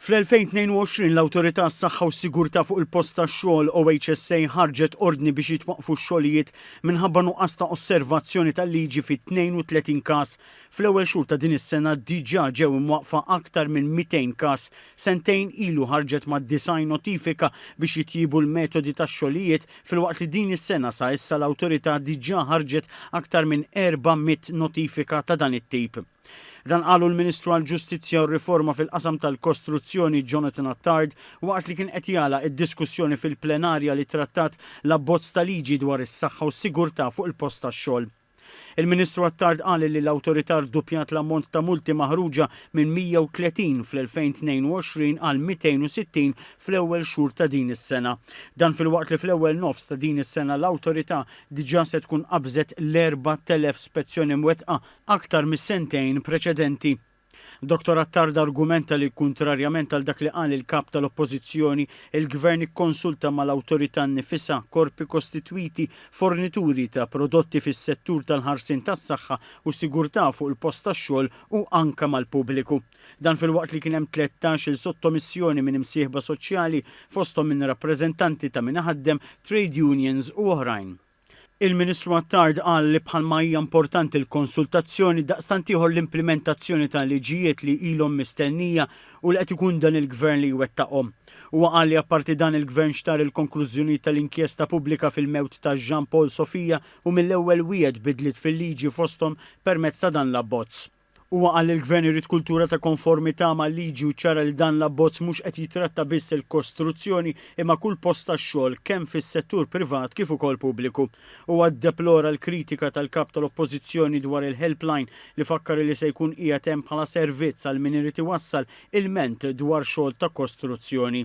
Fl-2022 l-Awtorità s-Saħħa u s-Sigurtà fuq il-Post tax-Xogħol OHSA ħarġet ordni biex jitwaqqfu x-xogħlijiet minħabba nuqqas ta' osservazzjoni tal-liġi fi 32 każ. Fl-ewwel xhur ta' din is-sena diġà ġew imwaqfa aktar minn 200 każ. Sentejn ilu ħarġet mad-design notifika biex jitjiebu l-metodi tax-xogħlijiet filwaqt li din is-sena sa issa l-Awtorità diġà ħarġet aktar minn 400 notifika ta' dan it-tip. Dan qalu l-Ministru għall-Ġustizzja u r-Riforma fil-qasam tal-Kostruzzjoni Jonathan Attard waqt li kien qed jagħlaq id-diskussjoni fil-plenarja li trattat l-abbozz ta' liġi dwar is-saħħa u s-sigurtà fuq il-post tax-xogħol. Il-Ministru Attard qal li l-Awtorità rdupjat l-ammont ta' multi maħruġa minn 130 fl-2022 għal 260 fl-ewwel xhur ta' din is-sena. Dan filwaqt li fl-ewwel nofs ta' din is-sena l-Awtorità diġà se tkun qabżet l-4,000 spezzjoni mwettqa aktar mis-sentejn preċedenti. Dr. Attard argumenta li kontrarjament għal dak li qal il-kap tal-Oppożizzjoni, il-Gvern ikkonsulta mal-awtorità nnifisha, korpi kostitwiti, fornituri ta' prodotti fis-settur tal-ħarsien tas-saħħa u sigurtà fuq il-post tax-xogħol u anke mal-pubbliku. Dan filwaqt li kien hemm 13 il-sottomissjoni minn imsieħba soċjali fosthom minn rappreżentanti ta' min ħaddem, trade unions u oħrajn. Il-Ministru Attard qal li bħalma hija importanti l-konsultazzjoni daqstant ieħor l-implementazzjoni ta' liġijiet li ilhom mistennija u li qed ikun dan il-Gvern li jwettaqhom. Huwa qal li apparti dan il-Gvern xtar il-konklużjoni tal-inkjesta pubblika fil-mewt ta' Jean Paul Sofia u mill-ewwel wieħed bidliet fil-liġi fosthom permezz ta' dan l-abbozz. Huwa qal li l-Gvern irid kultura ta' konformità mal-liġi u ċara li dan l-abbozz mhux qed jitratta biss il-kostruzzjoni imma kull post tax-xogħol kemm fis-settur privat kif ukoll pubbliku. Huwa ddeplora l-kritika tal-kap tal-Oppożizzjoni dwar il-helpline li fakkar li se jkun qiegħed hemm bħala servizz għal min irid iwassal il-ment dwar xogħol ta' kostruzzjoni.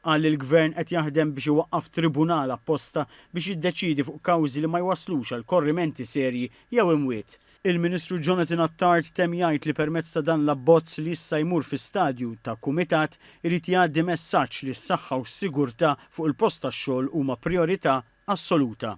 Qal li l-Gvern qed jaħdem biex iwaqqaf tribunal apposta biex jiddeċiedi fuq kawżi li ma jwaslux għal korrimenti serji jew imwiet. Il-Ministru Jonathan Attard tem jgħid li permezz ta' dan l-abbozz li issa jmur fi stadju ta' kumitat irid jgħaddi messaġġ li s-saħħa u s-sigurtà fuq il-post tax-xogħol huma priorità assoluta.